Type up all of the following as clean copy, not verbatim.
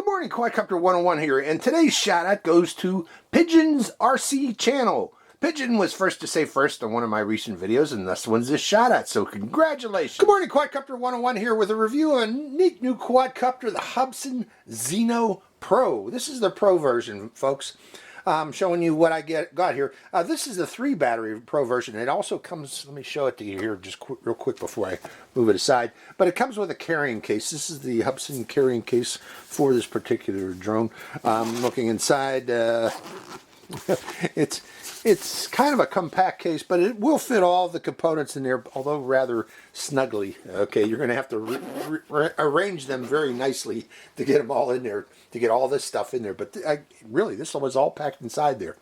morning, Quadcopter 101 here, and today's shout out goes to Pigeon's RC channel. Pigeon was first to say first on one of my recent videos, and this one's this shout out, so congratulations. Good morning, Quadcopter 101 here with a review of a neat new quadcopter, the Hubsan Zino Pro. This is the Pro version, folks. I'm showing you what I got here. This is the 3-battery Pro version. It also comes, let me show it to you here just real quick before I move it aside. But it comes with a carrying case. This is the Hubsan carrying case for this particular drone. Looking inside, it's kind of a compact case, but it will fit all the components in there, although rather snugly. Okay, you're going to have to arrange them very nicely to get them all in there, to get all this stuff in there. But really, this was all packed inside there.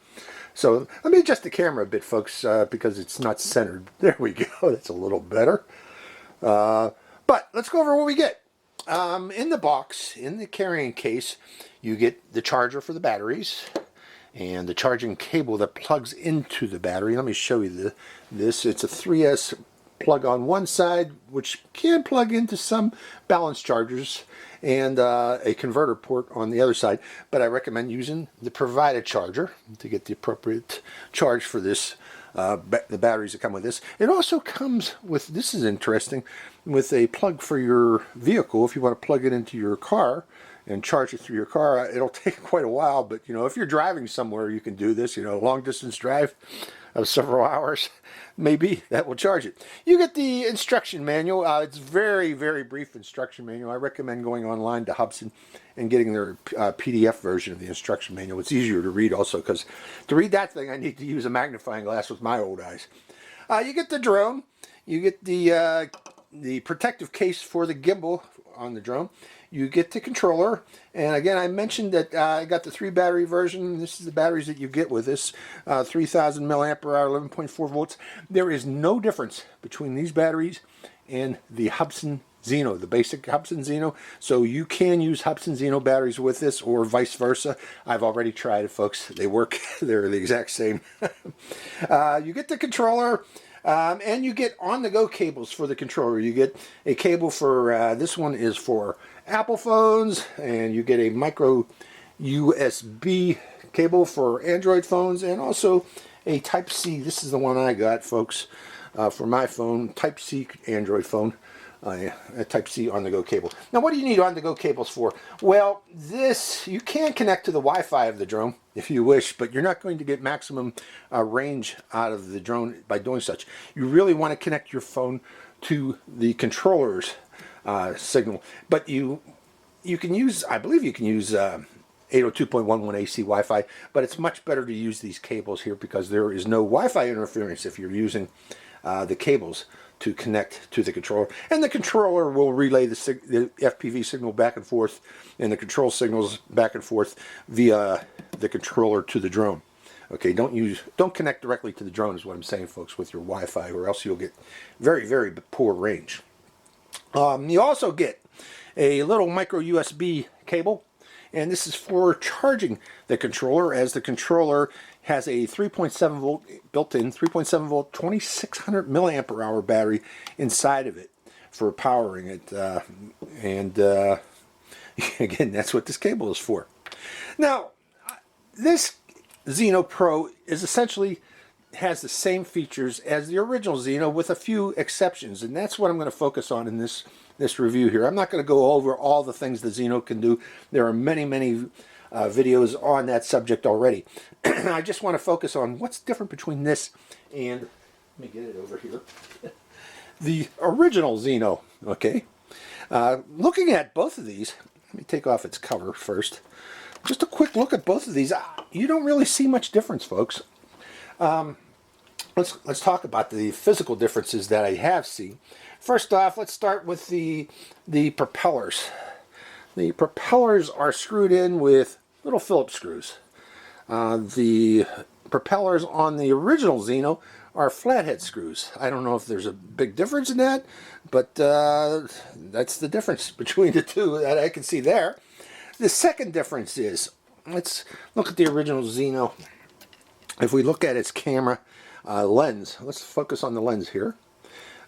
So let me adjust the camera a bit, folks, because it's not centered. There we go. That's a little better. But let's go over what we get. In the box, in the carrying case, you get the charger for the batteries and the charging cable that plugs into the battery. Let me show you this. It's a 3S plug on one side, which can plug into some balance chargers, and a converter port on the other side. But I recommend using the provided charger to get the appropriate charge for this. The batteries that come with this. It also comes with, this is interesting, with a plug for your vehicle. If you want to plug it into your car and charge it through your car, it'll take quite a while, but you know, if you're driving somewhere, you can do this, you know, a long distance drive of several hours, maybe that will charge it. You get the instruction manual. It's very, very brief instruction manual. I recommend going online to Hubsan and getting their PDF version of the instruction manual. It's easier to read also, because to read that thing, I need to use a magnifying glass with my old eyes. You get the drone. You get the protective case for the gimbal on the drone. You get the controller, and again, I mentioned that I got the 3-battery version. This is the batteries that you get with this, 3,000 milliampere hour, 11.4 volts. There is no difference between these batteries and the Hubsan Zino, the basic Hubsan Zino. So you can use Hubsan Zino batteries with this, or vice versa. I've already tried it, folks. They work. They're the exact same. You get the controller. And you get on-the-go cables for the controller. You get a cable for, this one is for Apple phones, and you get a micro USB cable for Android phones, and also a Type-C. This is the one I got, folks, for my phone, Type-C Android phone. A Type-C on-the-go cable. Now, what do you need on-the-go cables for? Well, this, you can connect to the Wi-Fi of the drone if you wish, but you're not going to get maximum range out of the drone by doing such. You really want to connect your phone to the controller's signal, but you can use, I believe you can use 802.11 AC Wi-Fi, but it's much better to use these cables here because there is no Wi-Fi interference if you're using the cables to connect to the controller, and the controller will relay the FPV signal back and forth, and the control signals back and forth via the controller to the drone. Okay, don't connect directly to the drone is what I'm saying, folks, with your Wi-Fi, or else you'll get very, very poor range. You also get a little micro USB cable, and this is for charging the controller, as the controller has a 3.7 volt built-in 3.7 volt 2600 milliampere hour battery inside of it for powering it, and again, that's what this cable is for. Now, this Zino Pro is essentially has the same features as the original Zino, with a few exceptions, and that's what I'm going to focus on in this review here. I'm not going to go over all the things the Zino can do. There are many videos on that subject already. I just want to focus on what's different between this and, let me get it over here, the original Zino. Okay, looking at both of these, let me take off its cover first. Just a quick look at both of these. You don't really see much difference, folks. Let's talk about the physical differences that I have seen. First off, let's start with the propellers. The propellers are screwed in with little Phillips screws. The propellers on the original Zino are flathead screws. I don't know if there's a big difference in that, but that's the difference between the two that I can see there. The second difference is, let's look at the original Zino. If we look at its camera lens, let's focus on the lens here.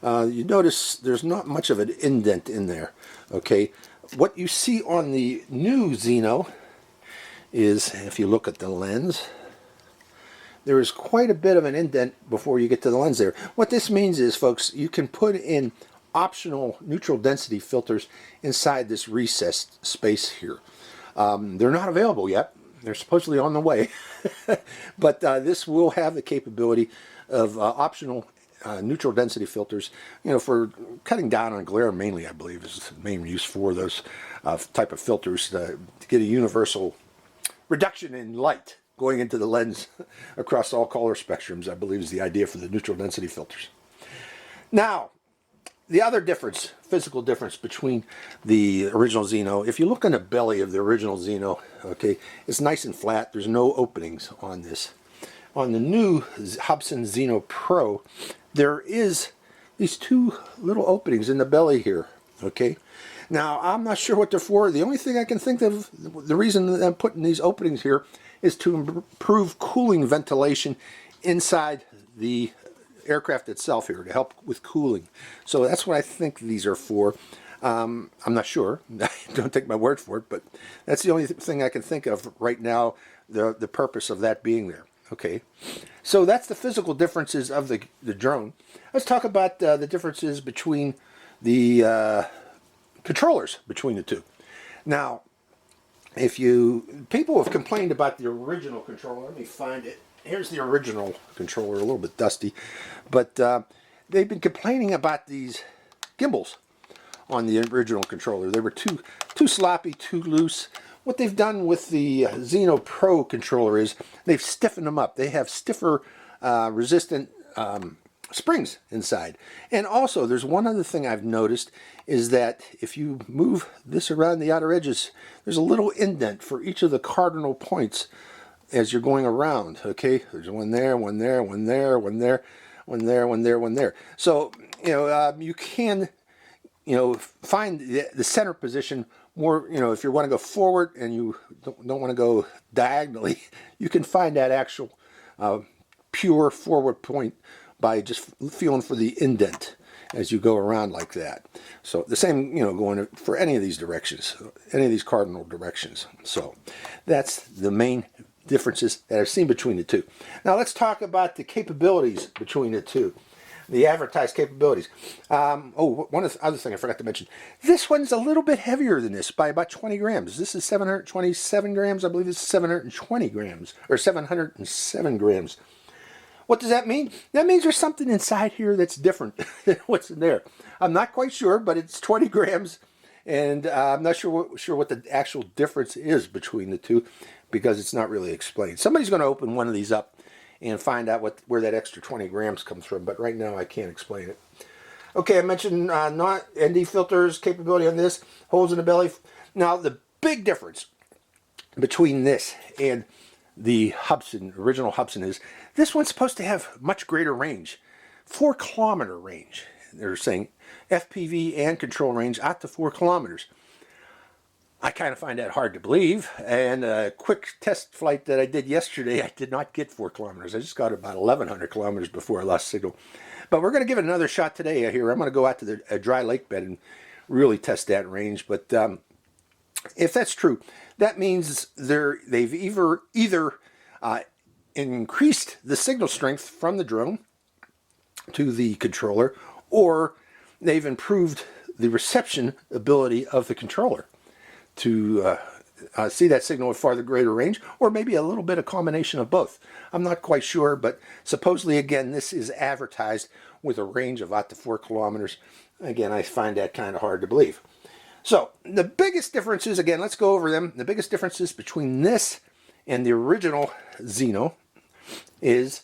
You notice there's not much of an indent in there. Okay, what you see on the new Zino is, if you look at the lens, there is quite a bit of an indent before you get to the lens there. What this means is, folks, you can put in optional neutral density filters inside this recessed space here. They're not available yet. They're supposedly on the way. But this will have the capability of optional neutral density filters, you know, for cutting down on glare mainly, I believe, is the main use for those type of filters to get a universal reduction in light going into the lens across all color spectrums, I believe, is the idea for the neutral density filters. Now, the other difference, physical difference between the original Zino, if you look on the belly of the original Zino, okay, it's nice and flat. There's no openings on this. On the new Hubsan Zino Pro, there is these two little openings in the belly here, okay? Now, I'm not sure what they're for. The only thing I can think of, the reason that I'm putting these openings here is to improve cooling ventilation inside the aircraft itself here, to help with cooling. So that's what I think these are for. I'm not sure. Don't take my word for it, but that's the only thing I can think of right now, the purpose of that being there. Okay, so that's the physical differences of the drone. Let's talk about the differences between the controllers between the two. Now, people have complained about the original controller. Let me find it. Here's the original controller, a little bit dusty, but they've been complaining about these gimbals on the original controller. They were too sloppy, too loose. What they've done with the Zino Pro controller is they've stiffened them up. They have stiffer, resistant springs inside. And also, there's one other thing I've noticed is that if you move this around the outer edges, there's a little indent for each of the cardinal points as you're going around. Okay, there's one there, one there, one there, one there, one there, one there, one there. So, you know, you can, you know, find the center position more, you know, if you want to go forward and you don't want to go diagonally, you can find that actual pure forward point by just feeling for the indent as you go around like that. So the same, you know, going for any of these directions, any of these cardinal directions. So that's the main differences that I've seen between the two. Now let's talk about the capabilities between the two. The advertised capabilities. One other thing I forgot to mention. This one's a little bit heavier than this by about 20 grams. This is 727 grams. I believe this is 720 grams, or 707 grams. What does that mean? That means there's something inside here that's different than what's in there. I'm not quite sure, but it's 20 grams, and I'm not sure what the actual difference is between the two, because it's not really explained. Somebody's going to open one of these up and find out where that extra 20 grams comes from, but right now I can't explain it. Okay, I mentioned not ND filters, capability on this, holes in the belly. Now, the big difference between this and the original Hubsan is this one's supposed to have much greater range, 4-kilometer range. They're saying FPV and control range out to 4 kilometers. I kind of find that hard to believe, and a quick test flight that I did yesterday, I did not get 4 kilometers. I just got about 1,100 kilometers before I lost signal. But we're going to give it another shot today here. I'm going to go out to a dry lake bed and really test that range. But if that's true, that means they've either increased the signal strength from the drone to the controller, or they've improved the reception ability of the controller to see that signal at farther greater range, or maybe a little bit of combination of both. I'm not quite sure, but supposedly, again, this is advertised with a range of out to 4 kilometers. Again, I find that kind of hard to believe. So the biggest differences, again, let's go over them. The biggest differences between this and the original Zino is,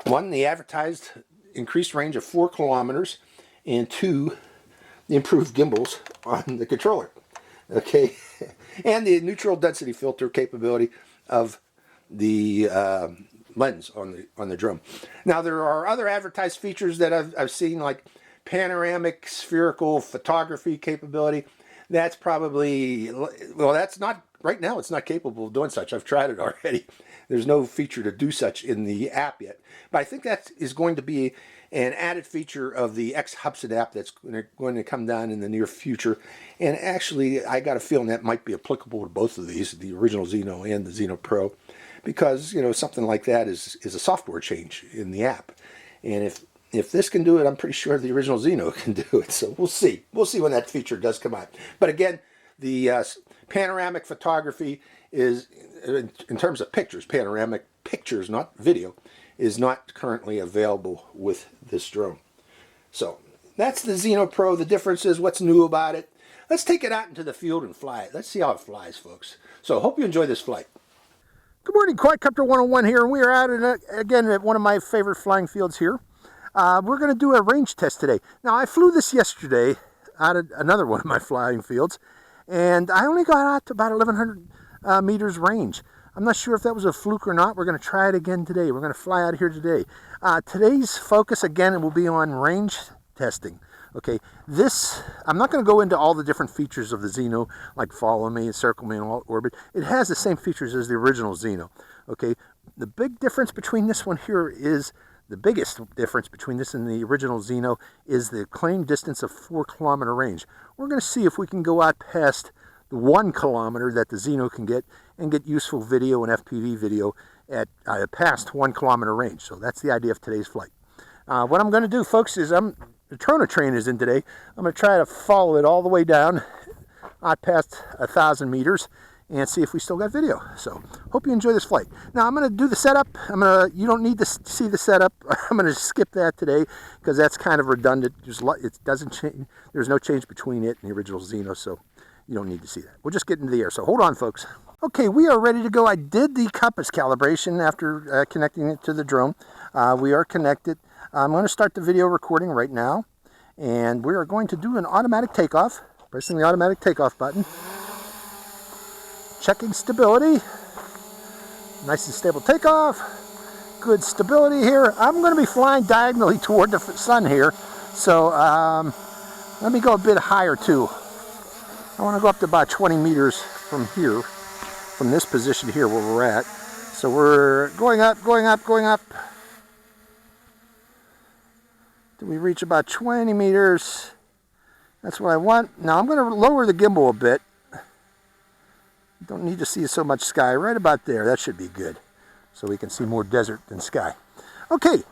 one, the advertised increased range of 4 kilometers, and 2, the improved gimbals on the controller. Okay, and the neutral density filter capability of the lens on the drone. Now, there are other advertised features that I've seen, like panoramic spherical photography capability. That's probably, well, that's not, right now it's not capable of doing such. I've tried it already. There's no feature to do such in the app yet. But I think that is going to be an added feature of the Hubsan app that's going to come down in the near future. And actually, I got a feeling that might be applicable to both of these, the original Zino and the Zino Pro, because something like that is a software change in the app. And if this can do it, I'm pretty sure the original Zino can do it. So we'll see. We'll see when that feature does come out. But again, the panoramic photography is, in terms of pictures, panoramic pictures, not video, is not currently available with this drone. So that's the Zino Pro. The difference is what's new about it. Let's take it out into the field and fly it. Let's see how it flies, folks. So hope you enjoy this flight. Good morning, Quadcopter 101 here, and we are out again at one of my favorite flying fields here. We're going to do a range test today. Now, I flew this yesterday out at another one of my flying fields, and I only got out to about 1,100 meters range. I'm not sure if that was a fluke or not. We're going to try it again today. We're going to fly out of here today. Today's focus, again, will be on range testing. Okay, I'm not going to go into all the different features of the Zino, like follow me, circle me, and alt orbit. It has the same features as the original Zino. Okay, the big difference between this one here is, the biggest difference between this and the original Zino is the claimed distance of 4-kilometer range. We're going to see if we can go out past the 1 kilometer that the Zino can get and get useful video and FPV video at past 1 kilometer range. So that's the idea of today's flight. What I'm going to do, folks, is the Trona train is in today. I'm going to try to follow it all the way down out past 1,000 meters and see if we still got video. So hope you enjoy this flight. Now I'm going to do the setup. You don't need to see the setup. I'm going to skip that today because that's kind of redundant. It doesn't change. There's no change between it and the original Zino, so you don't need to see that. We'll just get into the air. So hold on, folks. Okay, we are ready to go. I did the compass calibration after connecting it to the drone. We are connected. I'm going to start the video recording right now, and we are going to do an automatic takeoff. Pressing the automatic takeoff button. Checking stability. Nice and stable takeoff. Good stability here. I'm going to be flying diagonally toward the sun here, so let me go a bit higher too. I want to go up to about 20 meters from here, from this position here where we're at. So we're going up, going up, going up. Till we reach about 20 meters. That's what I want. Now I'm going to lower the gimbal a bit. Don't need to see so much sky. Right about there. That should be good. So we can see more desert than sky. Okay.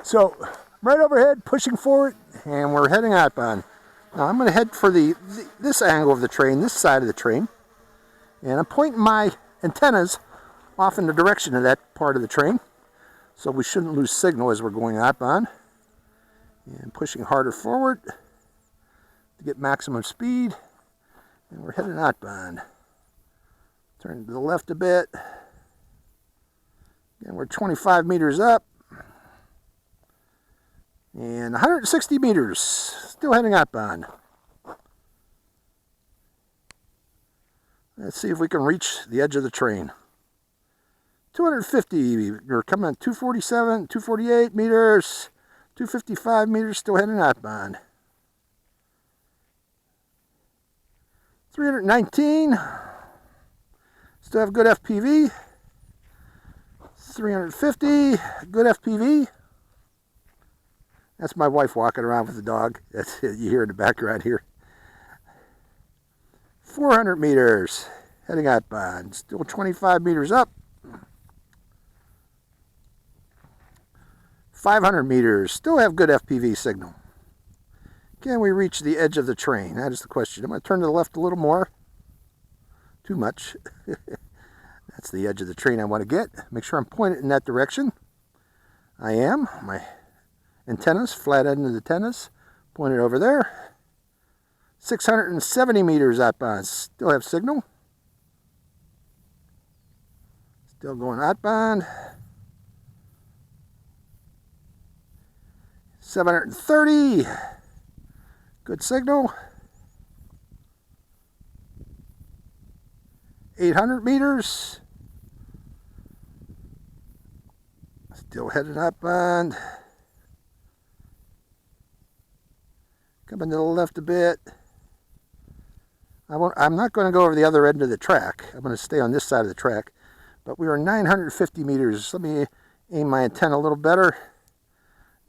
So right overhead, pushing forward, and we're heading outbound. Now I'm going to head for this angle of the train, this side of the train. And I'm pointing my antennas off in the direction of that part of the train. So we shouldn't lose signal as we're going outbound. And pushing harder forward to get maximum speed. And we're heading outbound. Turn to the left a bit. And we're 25 meters up. And 160 meters. Still heading outbound. Let's see if we can reach the edge of the train. 250. We're coming at 247, 248 meters. 255 meters. Still heading outbound. 319. Still have good FPV. 350, good FPV. That's my wife walking around with the dog. That's it, you hear in the background here. 400 meters, heading outbound. Still 25 meters up. 500 meters, still have good FPV signal. Can we reach the edge of the train? That is the question. I'm going to turn to the left a little more. Too much. That's the edge of the train I want to get. Make sure I'm pointed in that direction. I am. My antennas, flat end of the antennas, pointed over there. 670 meters outbound. Still have signal. Still going outbound. 730. Good signal. 800 meters. Still headed outbound. Coming to the left a bit. I'm not going to go over the other end of the track. I'm going to stay on this side of the track. But we are 950 meters. Let me aim my antenna a little better.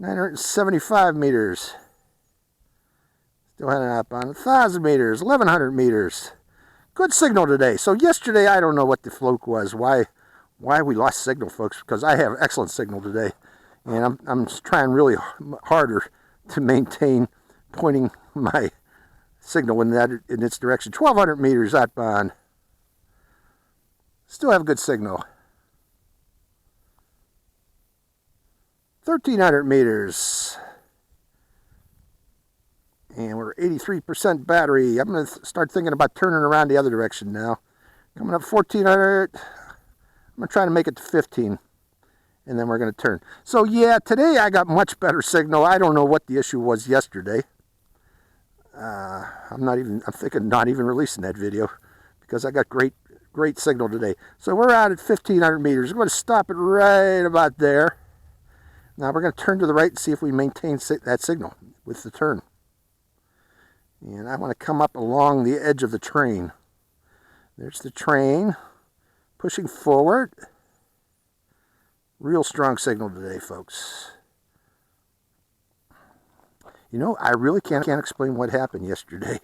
975 meters. Still heading up on 1,000 meters, 1,100 meters. Good signal today. So yesterday, I don't know what the fluke was, why we lost signal, folks, because I have excellent signal today. And I'm trying really harder to maintain pointing my signal in its direction. 1,200 meters outbound. Still have good signal. 1,300 meters. And we're 83% battery. I'm going to start thinking about turning around the other direction now. Coming up 1,400. I'm going to try to make it to 15. And then we're going to turn. So yeah, today I got much better signal. I don't know what the issue was yesterday. I'm thinking not even releasing that video because I got great signal today. So we're out at 1,500 meters. I'm going to stop it right about there. Now we're going to turn to the right and see if we maintain that signal with the turn. And I want to come up along the edge of the train. There's the train pushing forward. Real strong signal today, folks. You know, I really can't explain what happened yesterday.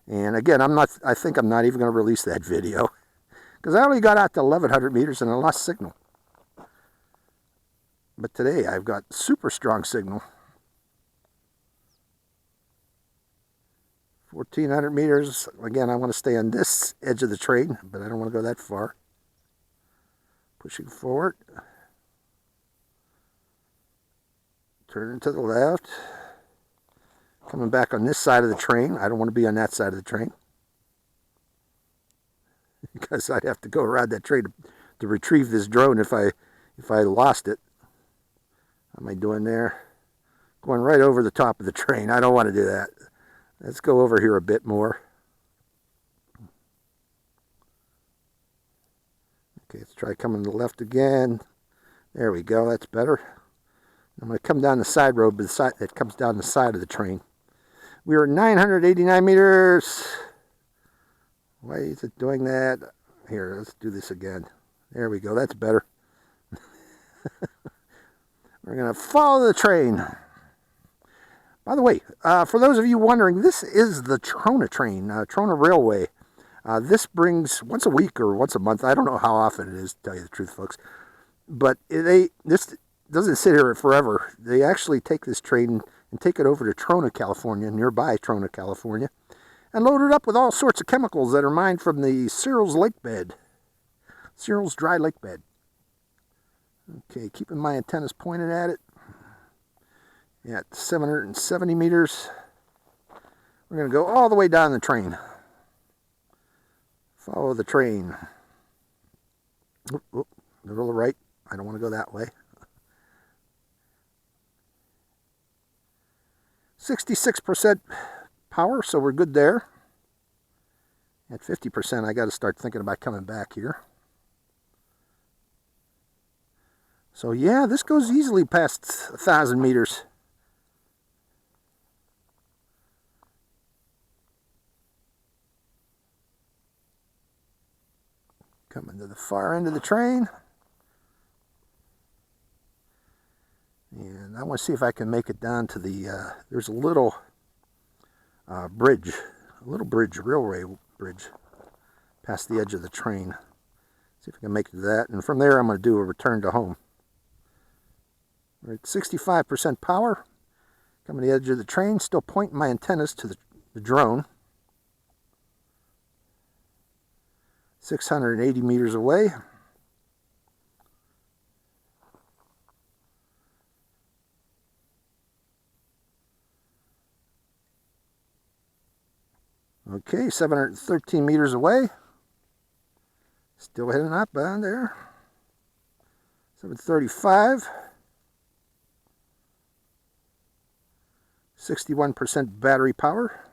And again, I think I'm not even going to release that video because I only got out to 1,100 meters and I lost signal. But today I've got super strong signal. 1,400 meters. Again, I want to stay on this edge of the train, but I don't want to go that far. Pushing forward. Turning to the left. Coming back on this side of the train. I don't want to be on that side of the train because I'd have to go around that train to retrieve this drone if I lost it. How am I doing there? Going right over the top of the train. I don't want to do that. Let's go over here a bit more. Okay, let's try coming to the left again. There we go. That's better. I'm going to come down the side road, but it comes down the side of the train. We are 989 meters. Why is it doing that? Here, let's do this again. There we go. That's better. We're going to follow the train. By the way, for those of you wondering, this is the Trona train, Trona Railway. This brings once a week or once a month. I don't know how often it is, to tell you the truth, folks. But this doesn't sit here forever. They actually take this train and take it over to Trona, California, nearby Trona, California, and load it up with all sorts of chemicals that are mined from the Searles Lake bed, Searles Dry Lake bed. Okay, keeping my antennas pointed at it. At 770 meters. We're going to go all the way down the train. Follow the train. Oop, oop, go to the right. I don't want to go that way. 66% power, so we're good there. At 50%, I got to start thinking about coming back here. So yeah, this goes easily past 1,000 meters. Coming to the far end of the train. And I want to see if I can make it down to the, there's a little bridge, railway bridge, past the edge of the train. See if I can make it to that. And from there, I'm going to do a return to home. We're at 65% power. Coming to the edge of the train, still pointing my antennas to the drone. 680 meters away. Okay, 713 meters away. Still heading up down there. 735. 61% battery power.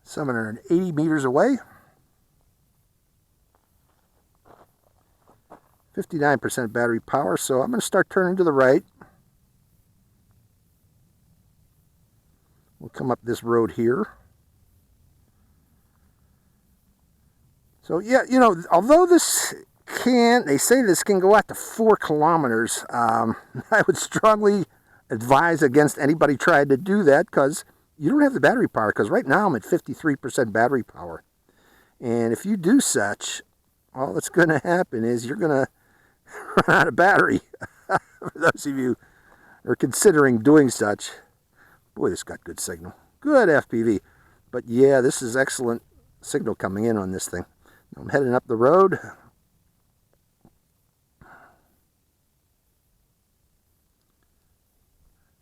$780 meters away. 59% battery power, so I'm going to start turning to the right. We'll come up this road here. So yeah, you know, although this they say this can go out to 4 kilometers. I would strongly advise against anybody trying to do that because you don't have the battery power. Because right now I'm at 53% battery power. And if you do such, all that's going to happen is you're going to run out of battery. For those of you who are considering doing such. Boy, this got good signal. Good FPV. But yeah, this is excellent signal coming in on this thing. I'm heading up the road.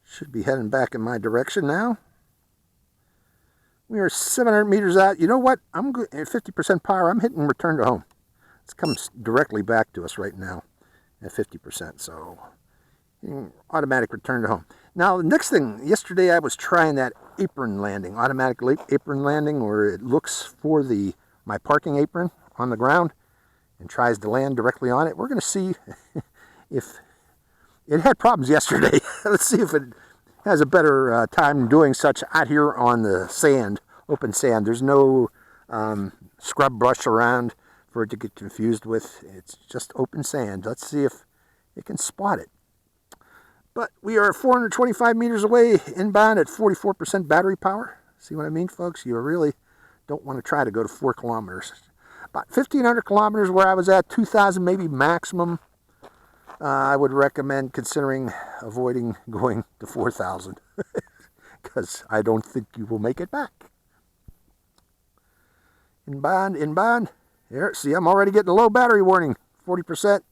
Should be heading back in my direction now. We are 700 meters out. You know what? I'm at 50% power. I'm hitting return to home. It comes directly back to us right now at 50%. So automatic return to home. Now, the next thing, yesterday I was trying that apron landing, automatic apron landing, where it looks for my parking apron on the ground and tries to land directly on it. We're going to see if it had problems yesterday. Let's see if it has a better time doing such out here on the sand, open sand. There's no scrub brush around for it to get confused with. It's just open sand. Let's see if it can spot it. But we are 425 meters away inbound at 44% battery power. See what I mean, folks? You really don't want to try to go to 4 kilometers. About 1,500 kilometers where I was at, 2,000 maybe maximum. I would recommend considering avoiding going to 4,000 because I don't think you will make it back. Inbound, inbound. There, see, I'm already getting a low battery warning, 40%.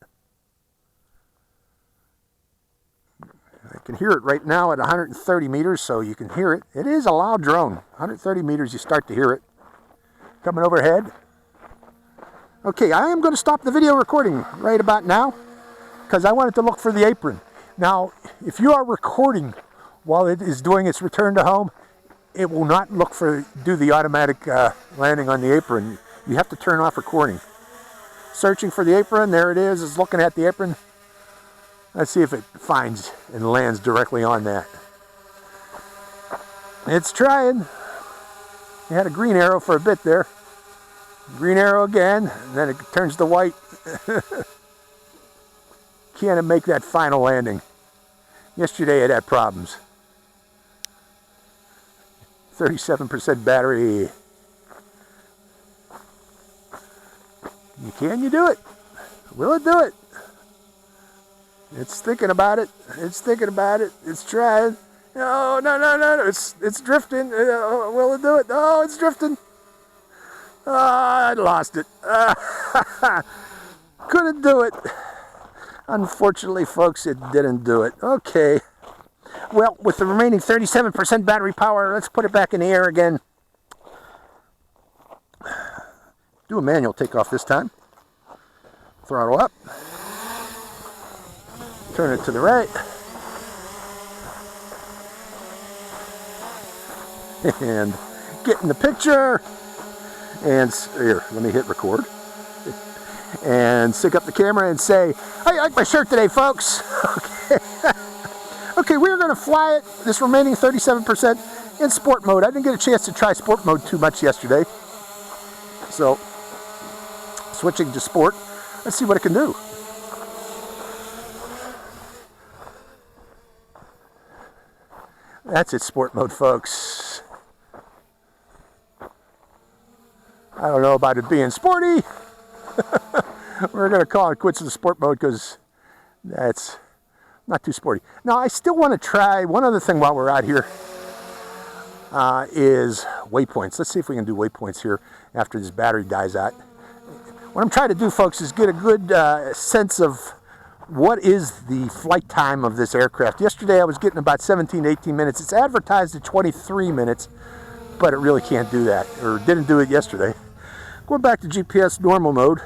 I can hear it right now at 130 meters, so you can hear it. It is a loud drone. 130 meters, you start to hear it. Coming overhead. Okay, I am going to stop the video recording right about now because I wanted to look for the apron. Now, if you are recording while it is doing its return to home, it will not do the automatic landing on the apron. You have to turn off recording. Searching for the apron, there it is. It's looking at the apron. Let's see if it finds and lands directly on that. It's trying. It had a green arrow for a bit there. Green arrow again, and then it turns to white. Can't make that final landing. Yesterday it had problems. 37% battery. Can you do it? Will it do it? It's thinking about it. It's thinking about it. It's trying. No, no, no, no, no. It's drifting. Will it do it? Oh, it's drifting. Oh, I lost it. Couldn't do it. Unfortunately, folks, it didn't do it. Okay. Well, with the remaining 37% battery power, let's put it back in the air again. Do a manual takeoff this time. Throttle up. Turn it to the right. And get in the picture. And here, let me hit record. And stick up the camera and say, "How you like my shirt today, folks?" Okay. Okay, we're going to fly it, this remaining 37% in sport mode. I didn't get a chance to try sport mode too much yesterday. So, switching to sport. Let's see what it can do. That's it, sport mode, folks. I don't know about it being sporty. We're going to call it quits in sport mode because that's not too sporty. Now, I still want to try one other thing while we're out here is waypoints. Let's see if we can do waypoints here after this battery dies out. What I'm trying to do, folks, is get a good sense of what is the flight time of this aircraft. Yesterday I was getting about 17 to 18 minutes. It's advertised at 23 minutes, but it really can't do that, or didn't do it yesterday. Going back to GPS normal mode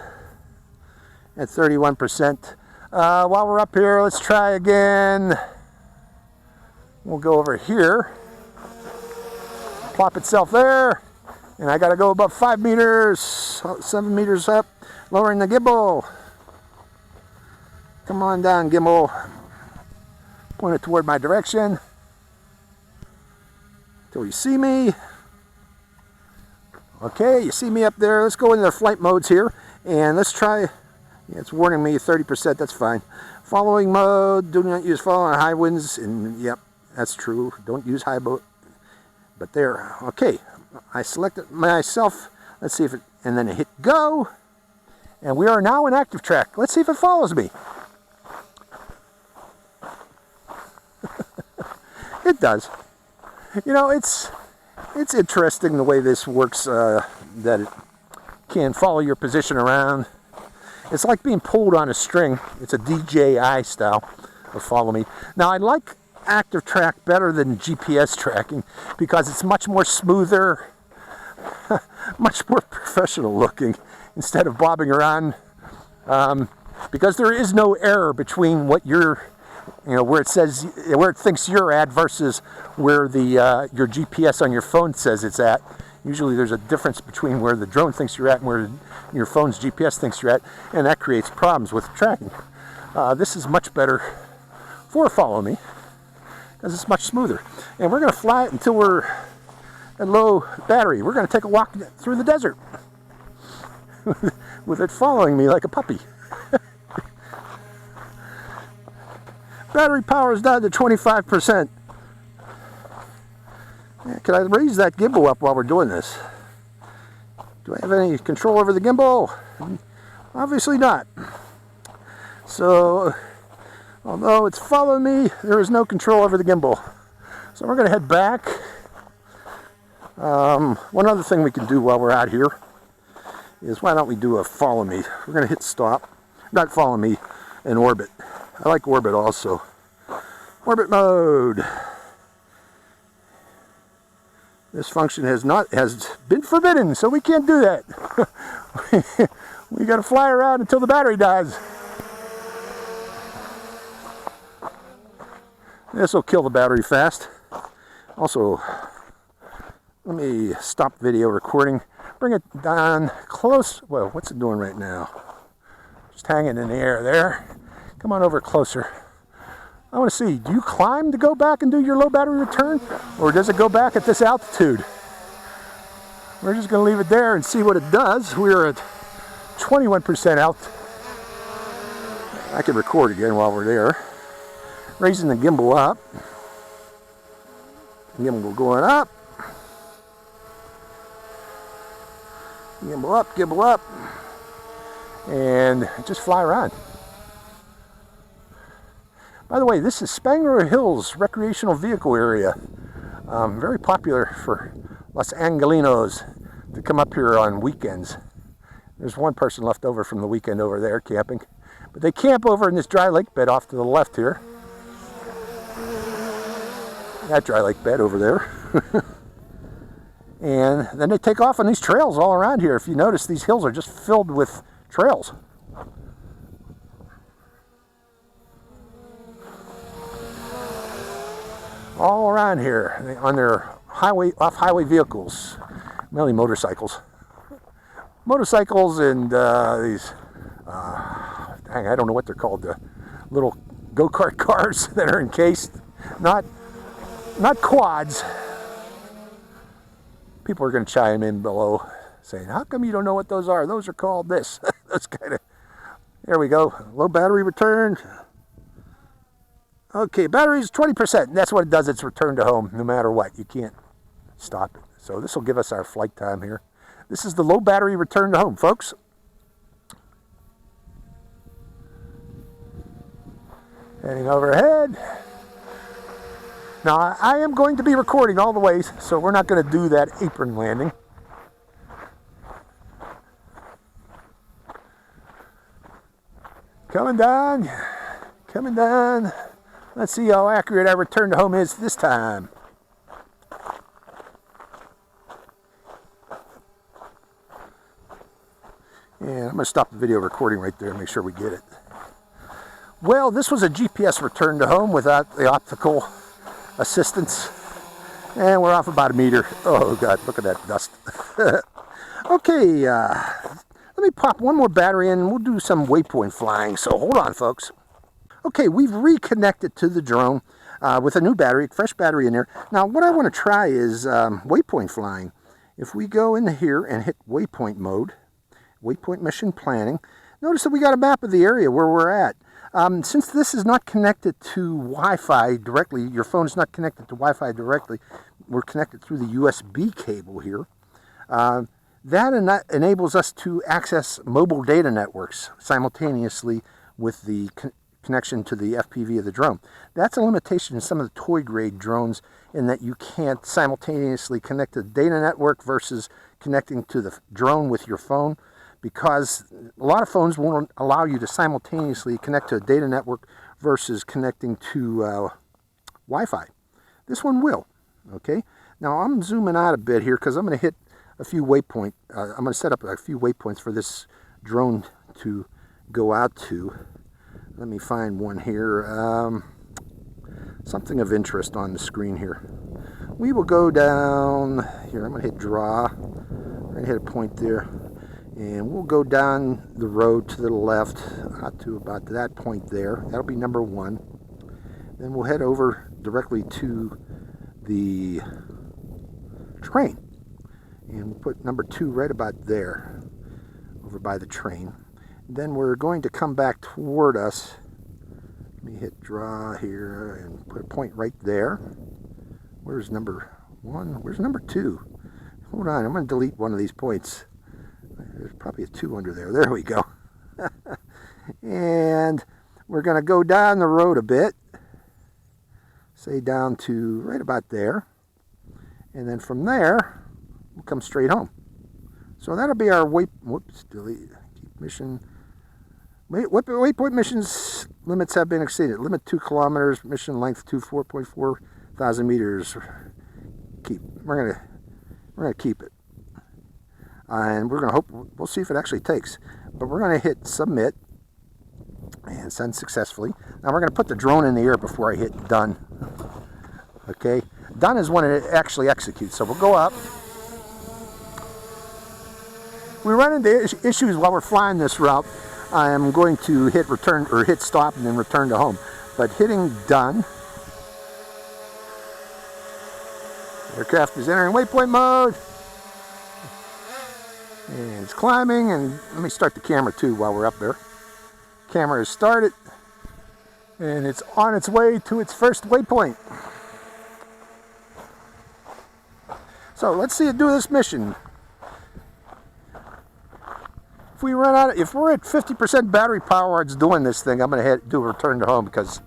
at 31%. While we're up here, let's try again. We'll go over here. Plop itself there. And I got to go above 5 meters, 7 meters up, lowering the gimbal. Come on down, gimbal. Point it toward my direction. Till you see me. Okay, you see me up there. Let's go into the flight modes here. And let's try Yeah, it's warning me 30%, that's fine. Following mode, do not use follow on high winds, and yep, that's true. Don't use high boat. But there, okay. I selected myself. Let's see if it, and then I hit go. And we are now in active track. Let's see if it follows me. It does. You know, it's interesting the way this works, that it can follow your position around. It's like being pulled on a string. It's a DJI style of follow me. Now, I like active track better than GPS tracking because it's much more smoother, much more professional looking instead of bobbing around, because there is no error between what you're, you know, where it says, where it thinks you're at versus where the your GPS on your phone says it's at. Usually there's a difference between where the drone thinks you're at and where your phone's GPS thinks you're at, and that creates problems with tracking. This is much better for follow me because it's much smoother. And we're going to fly it until we're at low battery. We're going to take a walk through the desert with it following me like a puppy. Battery power is down to 25%. Can I raise that gimbal up while we're doing this? Do I have any control over the gimbal? Obviously not. So, although it's following me, there is no control over the gimbal. So we're going to head back. One other thing we can do while we're out here is, why don't we do a follow me? We're going to hit stop. Not follow me, in orbit. I like orbit also. Orbit mode. This function has been forbidden, so we can't do that. We got to fly around until the battery dies. This will kill the battery fast. Also, let me stop video recording. Bring it down close. Well, what's it doing right now? Just hanging in the air there. Come on over closer. I want to see, do you climb to go back and do your low battery return? Or does it go back at this altitude? We're just going to leave it there and see what it does. We're at 21% out. I can record again while we're there. Raising the gimbal up. Gimbal going up. Gimbal up, gimbal up. And just fly around. By the way, this is Spangler Hills Recreational Vehicle Area. Very popular for Los Angelinos to come up here on weekends. There's one person left over from the weekend over there camping. But they camp over in this dry lake bed off to the left here. That dry lake bed over there. And then they take off on these trails all around here. If you notice, these hills are just filled with trails. All around here on their off-highway vehicles, mainly motorcycles. Motorcycles and these, dang, I don't know what they're called, the little go-kart cars that are encased, not quads. People are going to chime in below saying, how come you don't know what those are? Those are called this. Those kind of, there we go, low battery return. Okay, battery's 20%. That's what it does. It's return to home no matter what. You can't stop it. So this will give us our flight time here. This is the low battery return to home, folks. Heading overhead. Now, I am going to be recording all the way, so we're not going to do that apron landing. Coming down. Coming down. Let's see how accurate our return to home is this time. And I'm going to stop the video recording right there and make sure we get it. Well, this was a GPS return to home without the optical assistance. And we're off about a meter. Oh, God, look at that dust. Okay, let me pop one more battery in and we'll do some waypoint flying. So hold on, folks. Okay, we've reconnected to the drone with a new battery, fresh battery in there. Now, what I want to try is waypoint flying. If we go in here and hit waypoint mode, waypoint mission planning, Notice that we got a map of the area where we're at. Since this is not connected to Wi-Fi directly, your phone is not connected to Wi-Fi directly, we're connected through the USB cable here. That enables us to access mobile data networks simultaneously with the connection to the FPV of the drone. That's a limitation in some of the toy grade drones, in that you can't simultaneously connect to the data network versus connecting to the drone with your phone, because a lot of phones won't allow you to simultaneously connect to a data network versus connecting to Wi-Fi. This one will. Okay, now I'm zooming out a bit here because I'm going to hit a few waypoints. I'm going to set up a few waypoints for this drone to go out to. Let me find one here. Something of interest on the screen here. We will go down here. I'm going to hit draw. I'm going to hit a point there. And we'll go down the road to the left out to about that point there. That'll be number 1. Then we'll head over directly to the train. And we'll put number 2 right about there, over by the train. Then we're going to come back toward us. Let me hit draw here and put a point right there. Where's number 1? Where's number 2? Hold on, I'm going to delete one of these points. There's probably a 2 under there. There we go. And we're going to go down the road a bit. Say down to right about there. And then from there, we'll come straight home. So that'll be our delete, keep mission. Waypoint missions limits have been exceeded. Limit 2 kilometers, mission length 4.4 thousand meters. We're gonna keep it. And we're gonna hope, we'll see if it actually takes. But we're gonna hit submit and send successfully. Now we're gonna put the drone in the air before I hit done. Okay, done is when it actually executes. So we'll go up. We run into issues while we're flying this route. I am going to hit return or hit stop and then return to home. But hitting done. Aircraft is entering waypoint mode. And it's climbing, and let me start the camera too while we're up there. Camera is started. And it's on its way to its first waypoint. So let's see it do this mission. If we run out, if we're at 50% battery power while it's doing this thing, I'm going to do a return to home because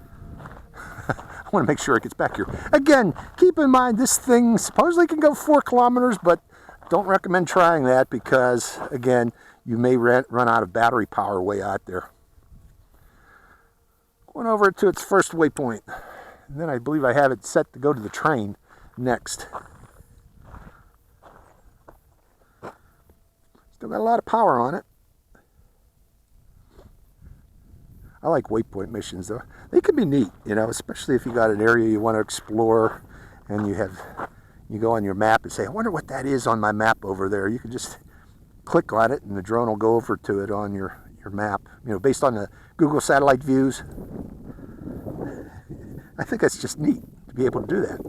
I want to make sure it gets back here. Again, keep in mind this thing supposedly can go 4 kilometers, but don't recommend trying that because, again, you may run out of battery power way out there. Going over to its first waypoint. And then I believe I have it set to go to the train next. Still got a lot of power on it. I like waypoint missions though. They can be neat, you know, especially if you got an area you want to explore and you go on your map and say, I wonder what that is on my map over there. You can just click on it and the drone will go over to it on your map, you know, based on the Google satellite views. I think that's just neat to be able to do that.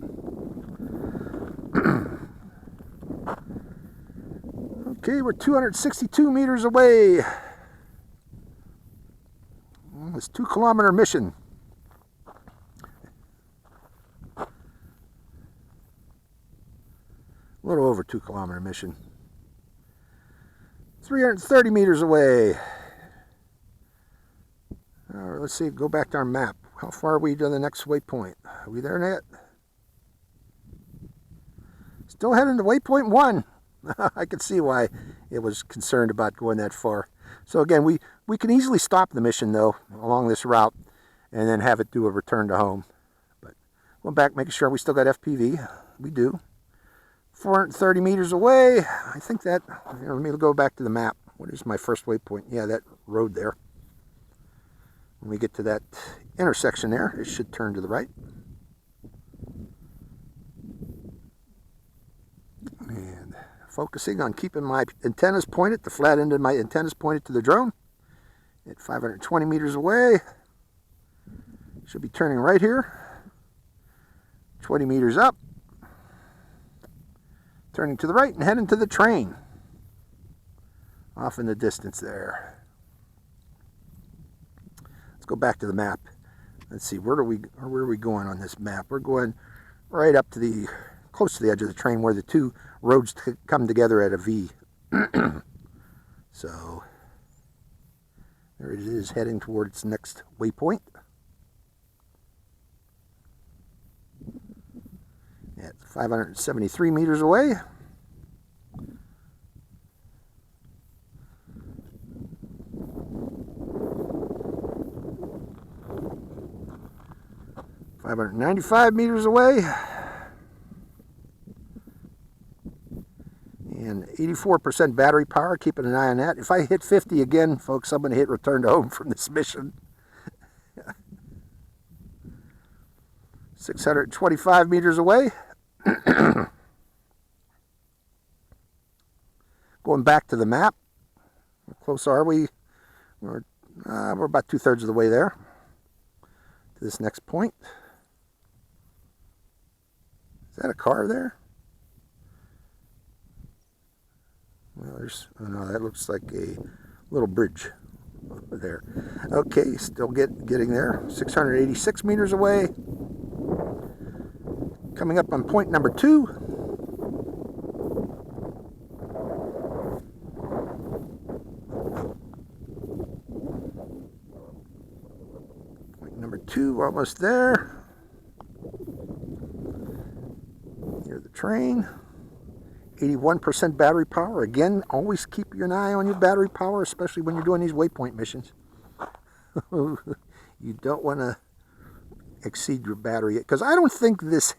Okay, we're 262 meters away. This 2-kilometer mission. A little over 2-kilometer mission. 330 meters away. Let's see, go back to our map. How far are we to the next waypoint? Are we there yet? Still heading to waypoint 1. I can see why it was concerned about going that far. So again, we can easily stop the mission though along this route and then have it do a return to home. But going back, making sure we still got FPV. We do. 430 meters away. I think that, let me go back to the map. What is my first waypoint? Yeah, that road there. When we get to that intersection there, it should turn to the right. And focusing on keeping my antennas pointed, the flat end of my antennas pointed to the drone. At 520 meters away. Should be turning right here. 20 meters up. Turning to the right and heading to the train. Off in the distance there. Let's go back to the map. Let's see, where are we going on this map? We're going right up to the, close to the edge of the train where the two roads come together at a V. So, there it is, heading towards its next waypoint. At 573 meters away. $595 meters away, and 84% battery power, keeping an eye on that. If I hit 50 again, folks, I'm going to hit return to home from this mission. 625 meters away. Going back to the map. How close are we? We're about 2/3 of the way there to this next point. Is that a car there? Well, there's, oh no, that looks like a little bridge over there. Okay, still getting there. 686 meters away. Coming up on point number 2. Point number 2, almost there. Near the train. 81% battery power. Again, always keep an eye on your battery power, especially when you're doing these waypoint missions. You don't want to exceed your battery, because I don't think this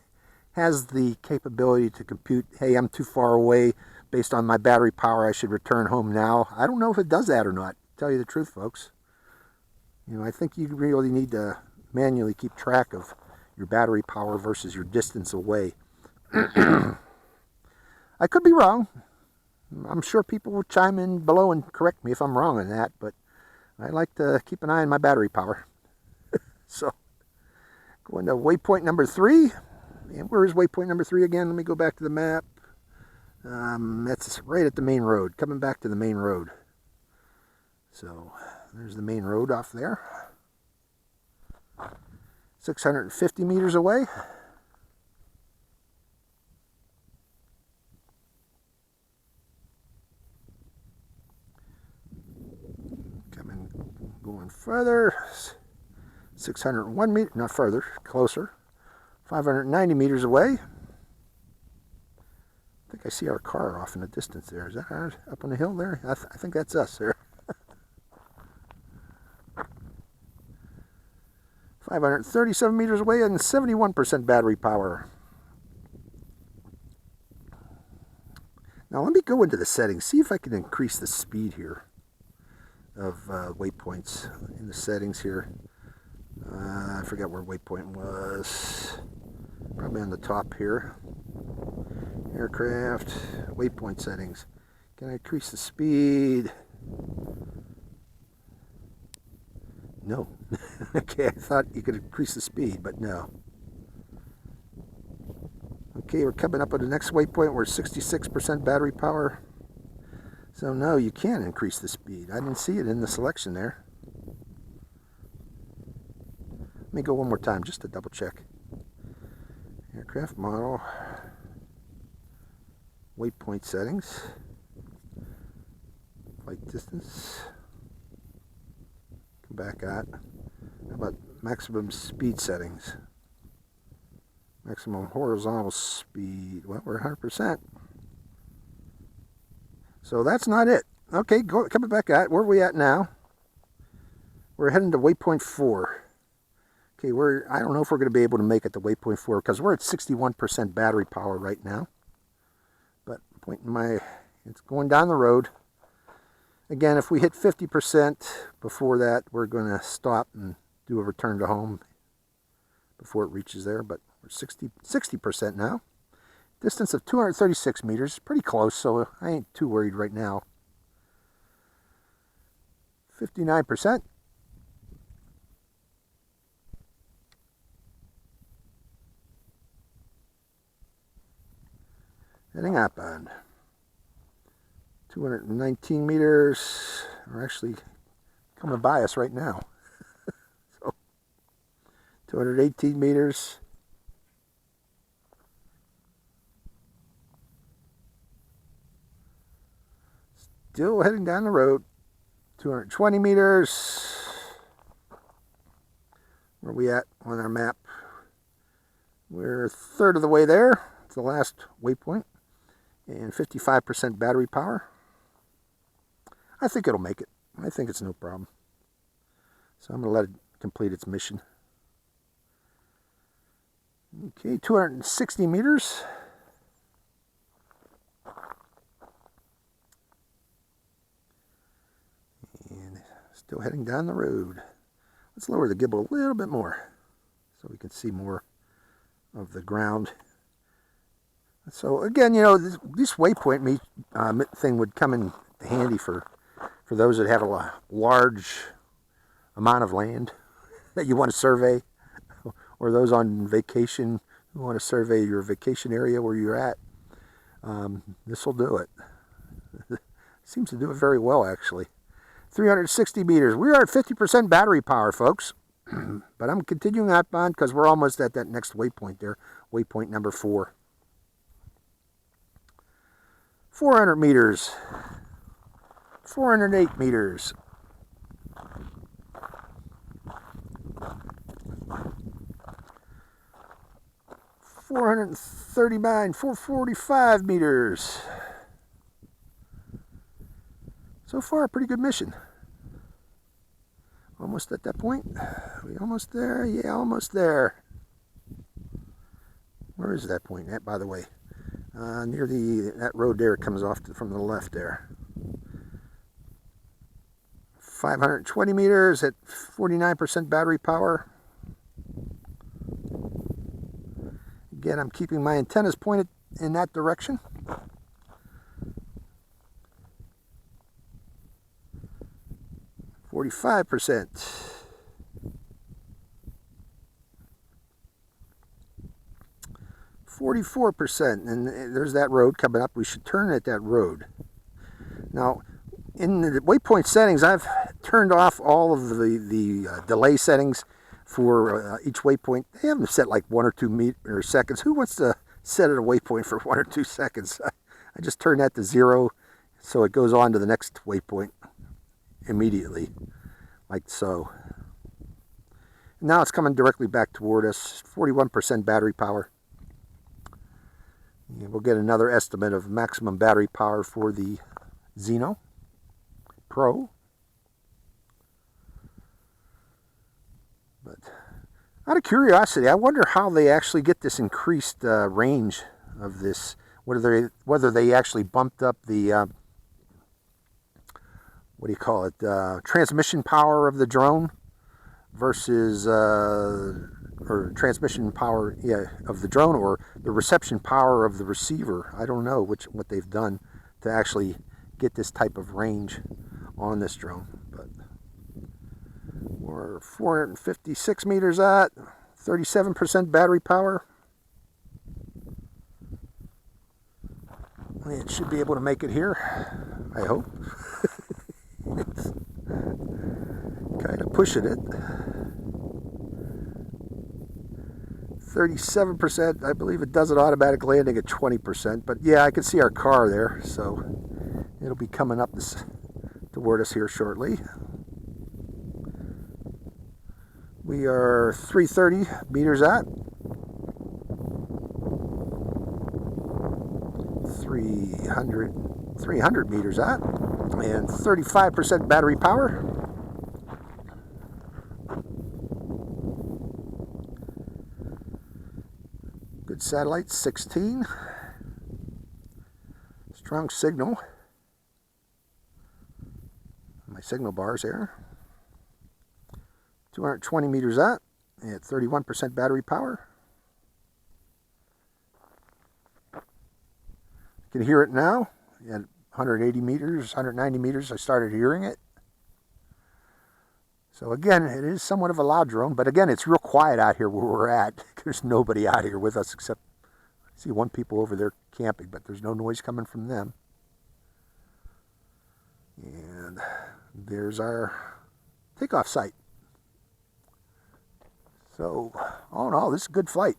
has the capability to compute, hey, I'm too far away, based on my battery power, I should return home now. I don't know if it does that or not, to tell you the truth, folks. You know, I think you really need to manually keep track of your battery power versus your distance away. I could be wrong. I'm sure people will chime in below and correct me if I'm wrong on that, but I like to keep an eye on my battery power. So, going to waypoint number 3. And where is waypoint number 3 again? Let me go back to the map. That's right at the main road, coming back to the main road. So, there's the main road off there. 650 meters away. Going further, 601 meters, not further, closer, 590 meters away. I think I see our car off in the distance there. Is that ours up on the hill there? I think that's us there. 537 meters away and 71% battery power. Now let me go into the settings, see if I can increase the speed here of waypoints in the settings here. I forgot where waypoint was. Probably on the top here. Aircraft, waypoint settings. Can I increase the speed? No. Okay, I thought you could increase the speed, but no. Okay, we're coming up at the next waypoint. We're 66% battery power. So no, you can't increase the speed. I didn't see it in the selection there. Let me go one more time just to double check. Aircraft model. Waypoint settings. Flight distance. Come back at. How about maximum speed settings? Maximum horizontal speed. Well, we're 100%. So that's not it. Okay, coming back at, where are we at now? We're heading to waypoint 4. Okay, I don't know if we're going to be able to make it to waypoint 4 because we're at 61% battery power right now. But it's going down the road. Again, if we hit 50% before that, we're going to stop and do a return to home before it reaches there. But we're 60% now. Distance of 236 meters, pretty close, so I ain't too worried right now. 59%. Heading up on 219 meters. We're actually coming by us right now. 218 meters. Still heading down the road. 220 meters. Where are we at on our map? We're a third of the way there. It's the last waypoint. And 55% battery power. I think it'll make it. I think it's no problem. So I'm going to let it complete its mission. Okay, 260 meters. And still heading down the road. Let's lower the gimbal a little bit more so we can see more of the ground. So again, you know, this waypoint thing would come in handy for those that have a large amount of land that you want to survey, or those on vacation who want to survey your vacation area where you're at. This will do it. Seems to do it very well, actually. 360 meters. We are at 50% battery power, folks. But I'm continuing that on because we're almost at that next waypoint there. Waypoint number 4. 400 meters. 408 meters. 439, 445 meters. So far, a pretty good mission. Almost at that point. We almost there? Yeah, almost there. Where is that point at, by the way? Near that road there comes off from the left there. 520 meters at 49% battery power. Again, I'm keeping my antennas pointed in that direction. %. 44%, and there's that road coming up. We should turn at that road. Now, in the waypoint settings, I've turned off all of the delay settings for each waypoint. They have them set like 1 or 2 seconds. Who wants to set at a waypoint for 1 or 2 seconds? I just turn that to 0, so it goes on to the next waypoint immediately, like so. Now it's coming directly back toward us. 41% battery power. And we'll get another estimate of maximum battery power for the Zino Pro. But out of curiosity, I wonder how they actually get this increased range of this. Whether they actually bumped up the what do you call it? Transmission power of the drone versus or transmission power, of the drone, or the reception power of the receiver. I don't know what they've done to actually get this type of range on this drone. But we're 456 meters at 37% battery power. It should be able to make it here, I hope. It's kind of pushing it. 37%. I believe it does an automatic landing at 20%. But yeah, I can see our car there, so it'll be coming up toward us here shortly. We are 330 meters at. 300 meters at. And 35% battery power. Good satellite, 16. Strong signal. My signal bars here. 220 meters at 31% battery power. You can hear it now. At 180 meters, 190 meters, I started hearing it. So again, it is somewhat of a loud drone, but again, it's real quiet out here where we're at. There's nobody out here with us except, I see one people over there camping, but there's no noise coming from them. And there's our takeoff site. So, all in all, this is a good flight.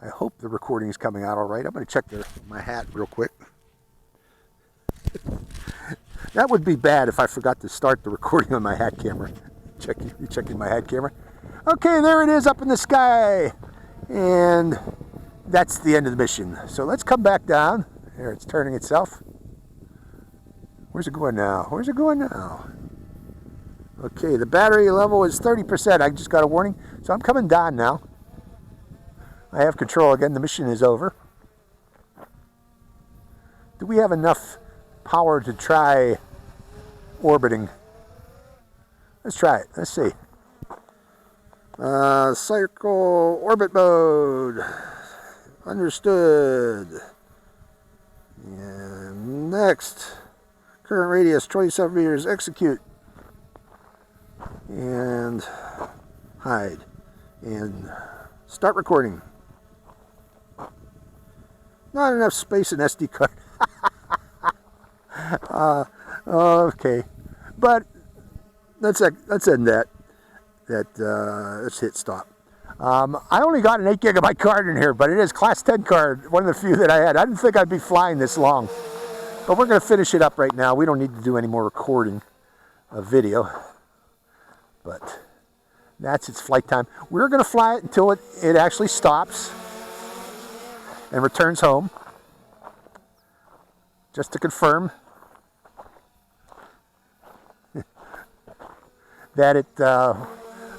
I hope the recording is coming out all right. I'm going to check my hat real quick. That would be bad if I forgot to start the recording on my hat camera. Checking my hat camera. Okay, there it is up in the sky. And that's the end of the mission. So let's come back down. There, it's turning itself. Where's it going now? Where's it going now? Okay, the battery level is 30%. I just got a warning. So I'm coming down now. I have control again. The mission is over. Do we have enough power to try orbiting? Let's try it. Let's see. Circle orbit mode. Understood. And next. Current radius 27 meters. Execute. And hide. And start recording. Not enough space in SD card. Okay, but let's end that. Let's hit stop. I only got an 8 gigabyte card in here, but it is class 10 card, one of the few that I had. I didn't think I'd be flying this long, but we're going to finish it up right now. We don't need to do any more recording of video, but that's its flight time. We're going to fly it until it actually stops and returns home, just to confirm that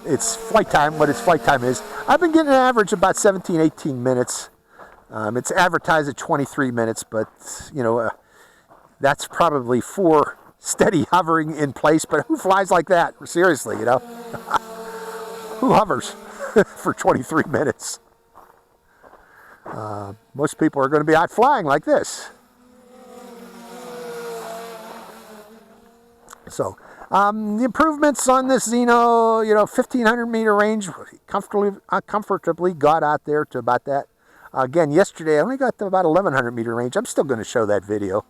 it's flight time, what its flight time is. I've been getting an average of about 17, 18 minutes. It's advertised at 23 minutes, but you know, that's probably for steady hovering in place. But who flies like that? Seriously, you know, who hovers for 23 minutes? Most people are going to be out flying like this. So, the improvements on this Zino, you know, 1,500 meter range, comfortably got out there to about that. Again, yesterday I only got to about 1,100 meter range. I'm still going to show that video.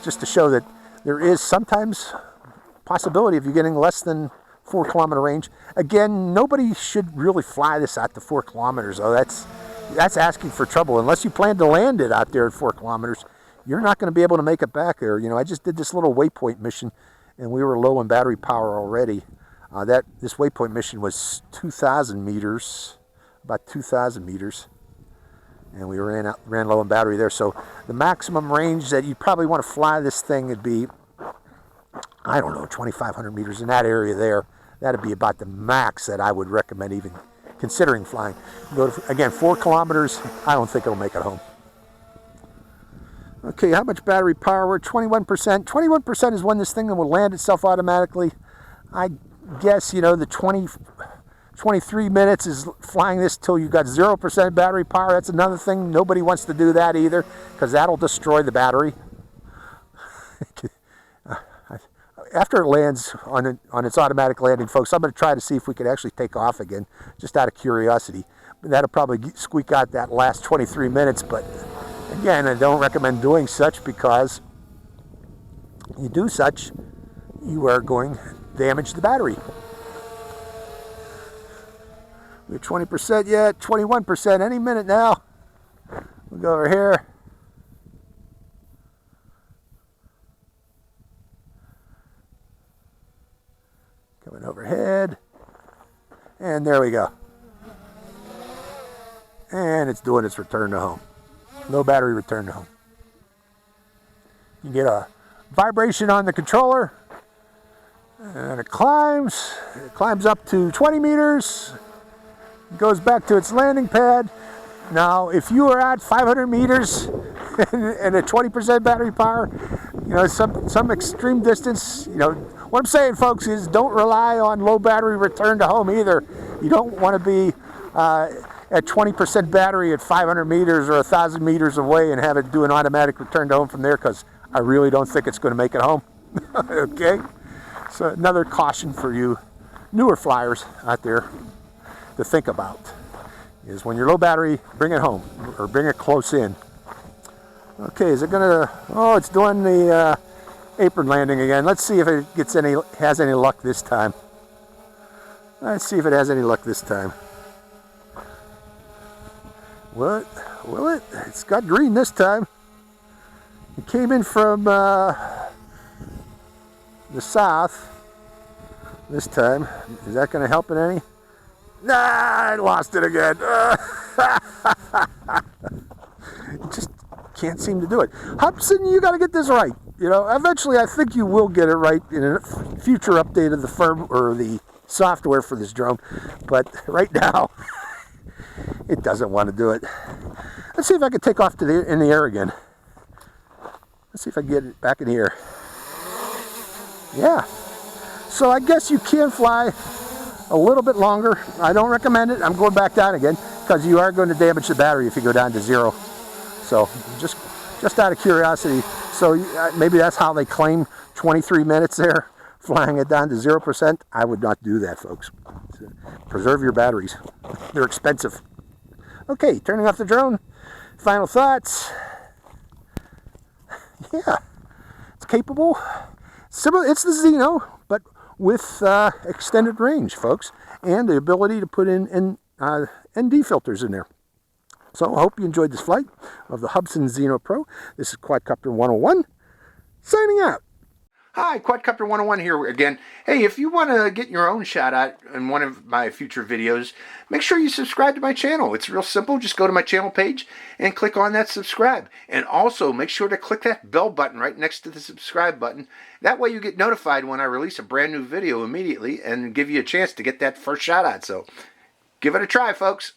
Just to show that there is sometimes possibility of you getting less than 4 kilometer range. Again, nobody should really fly this out to 4 kilometers, though. That's asking for trouble. Unless you plan to land it out there at 4 kilometers, you're not going to be able to make it back there. You know, I just did this little Waypoint mission, and we were low on battery power already. This Waypoint mission was 2,000 meters, about 2,000 meters, and we ran low on battery there. So the maximum range that you probably want to fly this thing would be, I don't know, 2,500 meters in that area there. That'd be about the max that I would recommend even considering flying. Go to, again, 4 kilometers. I don't think it'll make it home. Okay, how much battery power? We're 21%. 21% is when this thing will land itself automatically. I guess, you know, the 23 minutes is flying this till you've got 0% battery power. That's another thing. Nobody wants to do that either, because that'll destroy the battery. After it lands on its automatic landing, folks, I'm going to try to see if we can actually take off again, just out of curiosity. That'll probably squeak out that last 23 minutes, but again, I don't recommend doing such, because you do such, you are going to damage the battery. We're 20% yet, 21%, any minute now. We'll go over here. Coming overhead. And there we go. And it's doing its return to home. No battery return to home. You get a vibration on the controller, and it climbs up to 20 meters, goes back to its landing pad. Now, if you are at 500 meters and a 20% battery power, you know, some extreme distance, you know, what I'm saying, folks, is don't rely on low battery return to home either. You don't want to be at 20% battery at 500 meters or 1,000 meters away and have it do an automatic return to home from there, because I really don't think it's going to make it home. Okay? So another caution for you newer flyers out there to think about is when you're low battery, bring it home or bring it close in. Okay, is it going to, oh, it's doing the Apron landing again. Let's see if it has any luck this time. Let's see if it has any luck this time. Will it? It's got green this time. It came in from the south this time. Is that going to help it any? Nah, I lost it again. Just can't seem to do it. Hubsan, you got to get this right. You know, eventually I think you will get it right in a future update of the firm or the software for this drone. But right now, it doesn't want to do it. Let's see if I can take off in the air again. Let's see if I can get it back in the air. Yeah. So I guess you can fly a little bit longer. I don't recommend it. I'm going back down again because you are going to damage the battery if you go down to 0. So just out of curiosity. So maybe that's how they claim 23 minutes there, flying it down to 0%. I would not do that, folks. Preserve your batteries. They're expensive. Okay, turning off the drone. Final thoughts. Yeah, it's capable. Similar, it's the Zino, but with extended range, folks, and the ability to put in ND filters in there. So I hope you enjoyed this flight of the Hubsan Zino Pro. This is Quadcopter 101, signing out. Hi, Quadcopter 101 here again. Hey, if you want to get your own shout out in one of my future videos, make sure you subscribe to my channel. It's real simple. Just go to my channel page and click on that subscribe. And also make sure to click that bell button right next to the subscribe button. That way you get notified when I release a brand new video immediately and give you a chance to get that first shout out. So give it a try, folks.